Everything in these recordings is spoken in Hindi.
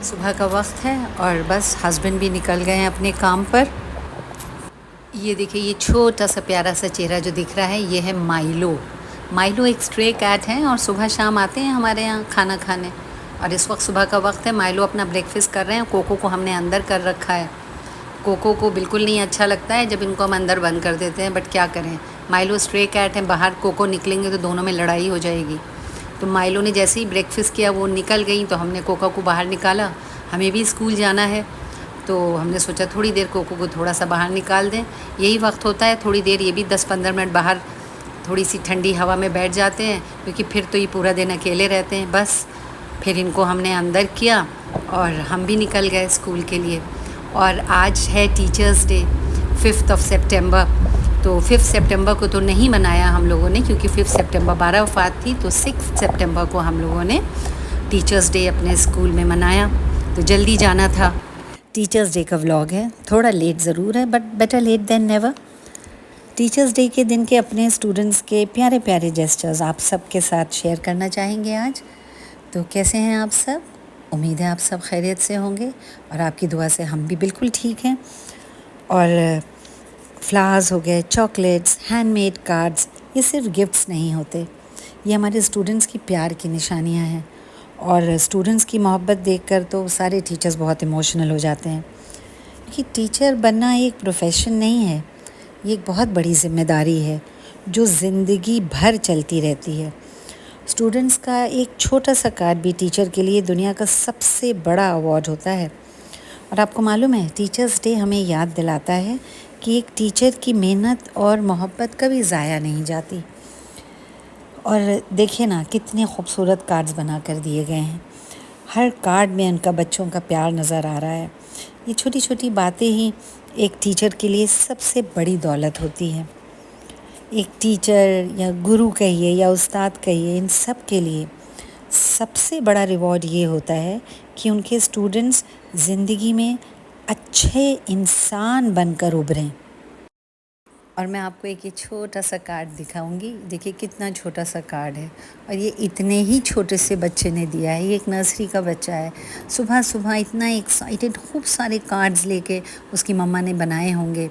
सुबह का वक्त है और बस हस्बैंड भी निकल गए हैं अपने काम पर। ये देखिए, ये छोटा सा प्यारा सा चेहरा जो दिख रहा है ये है माइलो। माइलो एक स्ट्रे कैट है और सुबह शाम आते हैं हमारे यहाँ खाना खाने। और इस वक्त सुबह का वक्त है, माइलो अपना ब्रेकफास्ट कर रहे हैं। कोको को हमने अंदर कर रखा है। कोको को बिल्कुल नहीं अच्छा लगता है जब इनको हम अंदर बंद कर देते हैं, बट क्या करें, माइलो स्ट्रे कैट है, बाहर कोको निकलेंगे तो दोनों में लड़ाई हो जाएगी। तो माइलो ने जैसे ही ब्रेकफास्ट किया वो निकल गई, तो हमने कोको को बाहर निकाला। हमें भी स्कूल जाना है तो हमने सोचा थोड़ी देर कोको को थोड़ा सा बाहर निकाल दें। यही वक्त होता है, थोड़ी देर ये भी 10-15 मिनट बाहर थोड़ी सी ठंडी हवा में बैठ जाते हैं, क्योंकि फिर तो ये पूरा दिन अकेले रहते हैं। बस फिर इनको हमने अंदर किया और हम भी निकल गए स्कूल के लिए। और आज है टीचर्स डे, 5 सितंबर। तो 5 सितंबर को तो नहीं मनाया हम लोगों ने, क्योंकि 5 सितंबर बारावफात थी। तो 6 सितंबर को हम लोगों ने टीचर्स डे अपने स्कूल में मनाया, तो जल्दी जाना था। टीचर्स डे का व्लॉग है, थोड़ा लेट ज़रूर है but better late than never. Teachers day के दिन के अपने स्टूडेंट्स के प्यारे प्यारे जेस्चर्स आप सब के साथ शेयर करना चाहेंगे आज। तो कैसे हैं आप सब? उम्मीद है आप सब खैरियत से होंगे और आपकी दुआ से हम भी बिल्कुल ठीक हैं। और फ्लावर्स हो गए, चॉकलेट्स, हैंडमेड कार्ड्स, ये सिर्फ गिफ्ट्स नहीं होते, ये हमारे स्टूडेंट्स की प्यार की निशानियाँ हैं। और स्टूडेंट्स की मोहब्बत देखकर तो सारे टीचर्स बहुत इमोशनल हो जाते हैं, क्योंकि टीचर बनना एक प्रोफेशन नहीं है, ये एक बहुत बड़ी ज़िम्मेदारी है जो ज़िंदगी भर चलती रहती है। स्टूडेंट्स का एक छोटा सा कार्ड भी टीचर के लिए दुनिया का सबसे बड़ा अवार्ड होता है। और आपको मालूम है, टीचर्स डे हमें याद दिलाता है कि एक टीचर की मेहनत और मोहब्बत कभी ज़ाया नहीं जाती। और देखिए ना, कितने खूबसूरत कार्ड्स बना कर दिए गए हैं। हर कार्ड में उनका बच्चों का प्यार नज़र आ रहा है। ये छोटी छोटी बातें ही एक टीचर के लिए सबसे बड़ी दौलत होती है। एक टीचर या गुरु कहिए या उस्ताद कहिए, इन सब के लिए सबसे बड़ा रिवॉर्ड ये होता है कि उनके स्टूडेंट्स ज़िंदगी में अच्छे इंसान बनकर उभरें। और मैं आपको एक ये छोटा सा कार्ड दिखाऊंगी। देखिए कितना छोटा सा कार्ड है, और ये इतने ही छोटे से बच्चे ने दिया है। ये एक नर्सरी का बच्चा है। सुबह सुबह इतना एक्साइटेड, खूब सारे कार्ड्स लेके उसकी मम्मा ने बनाए होंगे,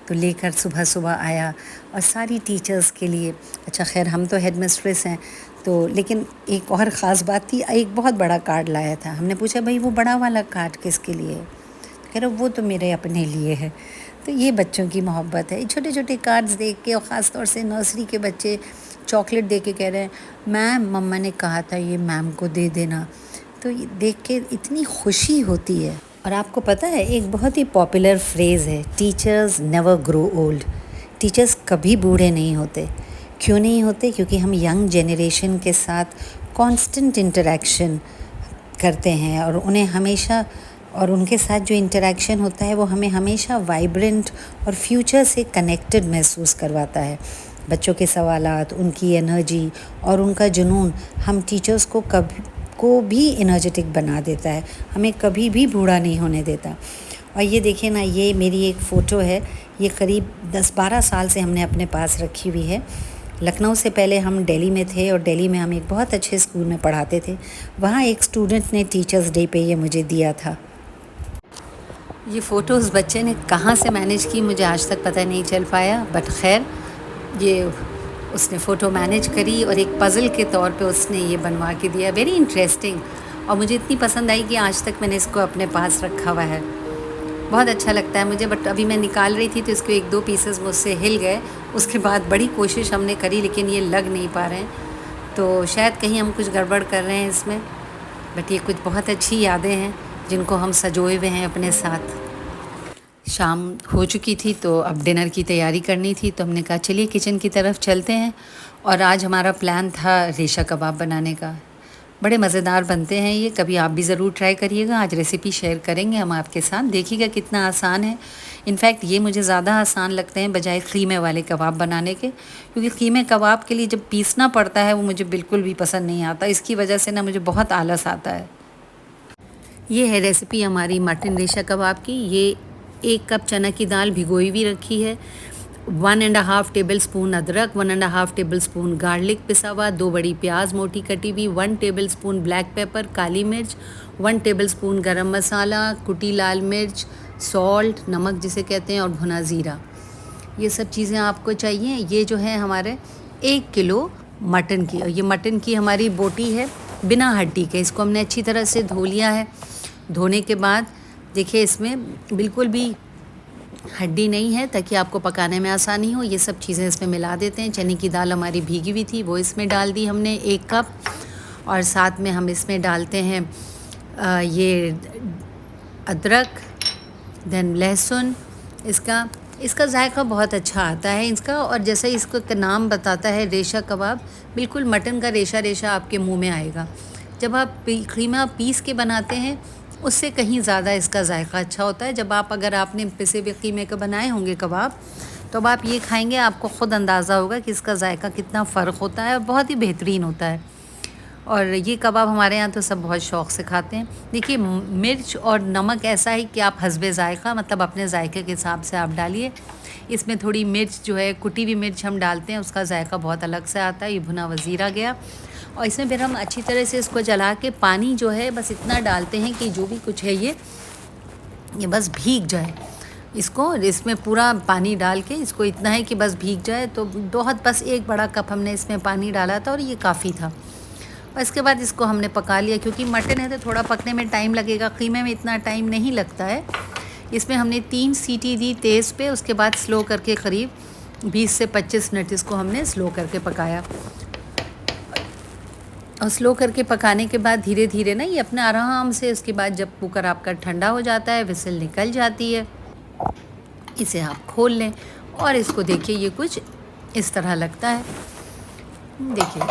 तो लेकर सुबह सुबह आया और सारी टीचर्स के लिए। अच्छा खैर, हम तो हेड मिस्ट्रेस हैं, तो लेकिन एक और ख़ास बात थी, एक बहुत बड़ा कार्ड लाया था। हमने पूछा भाई वो बड़ा वाला कार्ड किसके लिए है? तो कह रहे वो तो मेरे अपने लिए है। तो ये बच्चों की मोहब्बत है। छोटे छोटे कार्ड्स देख के, और ख़ास तौर से नर्सरी के बच्चे चॉकलेट दे के कह रहे हैं मैम, मम्मा ने कहा था ये मैम को दे देना। तो ये देख के इतनी खुशी होती है। और आपको पता है, एक बहुत ही पॉपुलर फ्रेज़ है, teachers never grow old. Teachers कभी बूढ़े नहीं होते। क्यों नहीं होते? क्योंकि हम यंग जनरेशन के साथ कांस्टेंट इंटरेक्शन करते हैं, और उन्हें हमेशा, और उनके साथ जो इंटरेक्शन होता है वो हमें हमेशा वाइब्रेंट और फ्यूचर से कनेक्टेड महसूस करवाता है। बच्चों के सवालात, उनकी एनर्जी और उनका जुनून हम टीचर्स को भी एनर्जेटिक बना देता है, हमें कभी भी बूढ़ा नहीं होने देता। और ये देखिए ना, ये मेरी एक फ़ोटो है, ये करीब 10-12 साल से हमने अपने पास रखी हुई है। लखनऊ से पहले हम दिल्ली में थे, और दिल्ली में हम एक बहुत अच्छे स्कूल में पढ़ाते थे। वहाँ एक स्टूडेंट ने टीचर्स डे पे ये मुझे दिया था। ये फ़ोटो उस बच्चे ने कहाँ से मैनेज की मुझे आज तक पता नहीं चल पाया, बट खैर ये उसने फ़ोटो मैनेज करी और एक पज़ल के तौर पे उसने ये बनवा के दिया। वेरी इंटरेस्टिंग, और मुझे इतनी पसंद आई कि आज तक मैंने इसको अपने पास रखा हुआ है। बहुत अच्छा लगता है मुझे, बट अभी मैं निकाल रही थी तो इसके 1-2 पीसेस मुझसे हिल गए। उसके बाद बड़ी कोशिश हमने करी, लेकिन ये लग नहीं पा रहे हैं। तो शायद कहीं हम कुछ गड़बड़ कर रहे हैं इसमें, बट ये कुछ बहुत अच्छी यादें हैं जिनको हम सजोए हुए हैं अपने साथ। शाम हो चुकी थी तो अब डिनर की तैयारी करनी थी, तो हमने कहा चलिए किचन की तरफ चलते हैं। और आज हमारा प्लान था रेशा कबाब बनाने का। बड़े मज़ेदार बनते हैं ये, कभी आप भी ज़रूर ट्राई करिएगा। आज रेसिपी शेयर करेंगे हम आपके साथ, देखिएगा कितना आसान है। इनफैक्ट ये मुझे ज़्यादा आसान लगते हैं बजाय कीमे वाले कबाब बनाने के, क्योंकि कीमे कबाब के लिए जब पीसना पड़ता है वो मुझे बिल्कुल भी पसंद नहीं आता। इसकी वजह से ना मुझे बहुत आलस आता है। ये है रेसिपी हमारी मटन रेशा कबाब की। ये 1 कप चना की दाल भिगोई हुई रखी है, 1.5 टेबल स्पून अदरक, 1.5 टेबल स्पून गार्लिक पिसा हुआ, 2 बड़ी प्याज मोटी कटी हुई, 1 टेबल स्पून ब्लैक पेपर काली मिर्च, 1 टेबल स्पून गरम मसाला, कुटी लाल मिर्च, सॉल्ट नमक जिसे कहते हैं, और भुना ज़ीरा। ये सब चीज़ें आपको चाहिए। ये जो है हमारे 1 किलो मटन की, और ये मटन की हमारी बोटी है बिना हड्डी के। इसको हमने अच्छी तरह से धो लिया है। धोने के बाद देखिए इसमें बिल्कुल भी हड्डी नहीं है, ताकि आपको पकाने में आसानी हो। ये सब चीज़ें इसमें मिला देते हैं। चने की दाल हमारी भीगी हुई थी, वो इसमें डाल दी हमने 1 कप, और साथ में हम इसमें डालते हैं ये अदरक, देन लहसुन। इसका जायका बहुत अच्छा आता है इसका, और जैसे इसका नाम बताता है रेशा कबाब, बिल्कुल मटन का रेशा रेशा आपके मुंह में आएगा। जब आप कीमा पीस के बनाते हैं उससे कहीं ज़्यादा इसका जायका अच्छा होता है। जब अगर आपने पिसे हुए कीमे के बनाए होंगे कबाब, तो अब आप ये खाएंगे, आपको ख़ुद अंदाज़ा होगा कि इसका जायका कितना फ़र्क होता है, और बहुत ही बेहतरीन होता है। और ये कबाब हमारे यहाँ तो सब बहुत शौक़ से खाते हैं। देखिए मिर्च और नमक ऐसा है कि आप हस्बे ज़ायक़ा, मतलब अपने जायके के हिसाब से आप डालिए। इसमें थोड़ी मिर्च जो है, कुटी हुई मिर्च हम डालते हैं, उसका जायका बहुत अलग से आता है। ये भुना वज़ीरा गया, और इसमें फिर हम अच्छी तरह से इसको जला के पानी जो है बस इतना डालते हैं कि जो भी कुछ है ये बस भीग जाए। इसमें पूरा पानी डाल के इसको इतना है कि बस भीग जाए। तो बहुत बस 1 बड़ा कप हमने इसमें पानी डाला था, और ये काफ़ी था। और इसके बाद इसको हमने पका लिया, क्योंकि मटन है तो थोड़ा पकने में टाइम लगेगा, कीमे में इतना टाइम नहीं लगता है। इसमें हमने 3 सीटी दी तेज़ पे, उसके बाद स्लो करके करीब 20 से 25 मिनट इसको हमने स्लो करके पकाया। और स्लो करके पकाने के बाद धीरे धीरे ना ये अपने आराम से, उसके बाद जब कुकर आपका ठंडा हो जाता है, विसिल निकल जाती है, इसे आप खोल लें। और इसको देखिए ये कुछ इस तरह लगता है। देखिए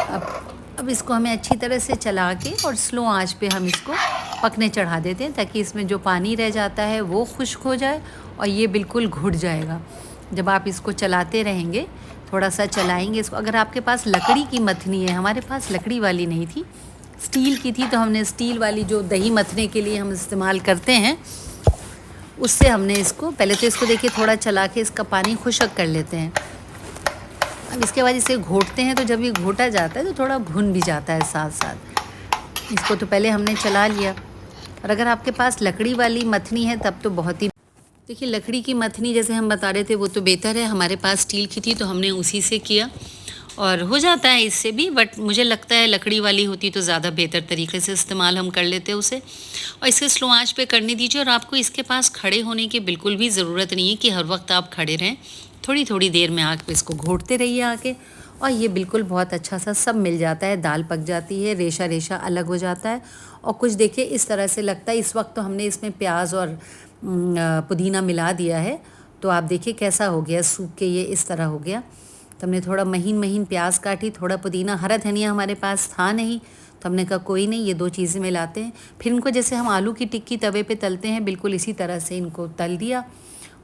अब इसको हमें अच्छी तरह से चला के और स्लो आंच पे हम इसको पकने चढ़ा देते हैं, ताकि इसमें जो पानी रह जाता है वो खुश्क हो जाए, और ये बिल्कुल घुट जाएगा। जब आप इसको चलाते रहेंगे, थोड़ा सा चलाएंगे इसको। अगर आपके पास लकड़ी की मथनी है, हमारे पास लकड़ी वाली नहीं थी, स्टील की थी, तो हमने स्टील वाली जो दही मथने के लिए हम इस्तेमाल करते हैं, उससे हमने इसको पहले तो इसको देखिए थोड़ा चला के इसका पानी खुश्क कर लेते हैं। अब इसके बाद इसे घोटते हैं, तो जब ये घोटा जाता है तो थोड़ा भुन भी जाता है साथ साथ। इसको तो पहले हमने चला लिया। और अगर आपके पास लकड़ी वाली मथनी है तब तो बहुत ही, देखिए लकड़ी की मथनी जैसे हम बता रहे थे वो तो बेहतर है। हमारे पास स्टील की थी तो हमने उसी से किया, और हो जाता है इससे भी, बट मुझे लगता है लकड़ी वाली होती तो ज़्यादा बेहतर तरीके से इस्तेमाल हम कर लेते उसे। और इसे स्लो आंच पे करने दीजिए। और आपको इसके पास खड़े होने की बिल्कुल भी ज़रूरत नहीं है कि हर वक्त आप खड़े रहें। थोड़ी थोड़ी देर में आग पे इसको घोटते रहिए आके, और ये बिल्कुल बहुत अच्छा सा सब मिल जाता है। दाल पक जाती है, रेशा रेशा अलग हो जाता है, और कुछ देखिए इस तरह से लगता है। इस वक्त तो हमने इसमें प्याज और पुदीना मिला दिया है, तो आप देखिए कैसा हो गया, सूख के ये इस तरह हो गया। तो हमने थोड़ा महीन महीन प्याज काटी, थोड़ा पुदीना, हरा धनिया हमारे पास था नहीं, तो हमने कहा कोई नहीं, ये 2 चीज़ें मिलाते हैं। फिर इनको जैसे हम आलू की टिक्की तवे पे तलते हैं, बिल्कुल इसी तरह से इनको तल दिया,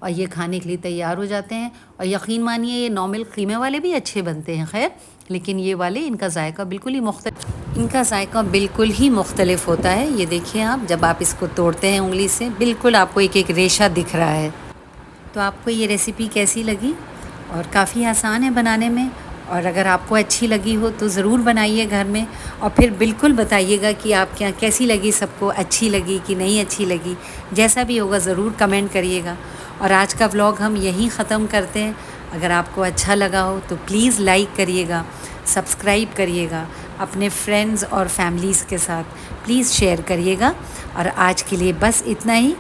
और ये खाने के लिए तैयार हो जाते हैं। और यकीन मानिए ये नॉर्मल कीमे वाले भी अच्छे बनते हैं खैर, लेकिन ये वाले इनका जायका बिल्कुल ही मुख्तलिफ होता है। ये देखिए आप, जब आप इसको तोड़ते हैं उंगली से, बिल्कुल आपको एक एक रेशा दिख रहा है। तो आपको ये रेसिपी कैसी लगी? और काफ़ी आसान है बनाने में, और अगर आपको अच्छी लगी हो तो ज़रूर बनाइए घर में, और फिर बिल्कुल बताइएगा कि आपके यहाँ कैसी लगी, सबको अच्छी लगी कि नहीं अच्छी लगी। जैसा भी होगा ज़रूर कमेंट करिएगा। और आज का व्लॉग हम यहीं ख़त्म करते हैं। अगर आपको अच्छा लगा हो तो प्लीज़ लाइक करिएगा, सब्सक्राइब करिएगा, अपने फ्रेंड्स और फैमिलीज़ के साथ प्लीज़ शेयर करिएगा। और आज के लिए बस इतना ही।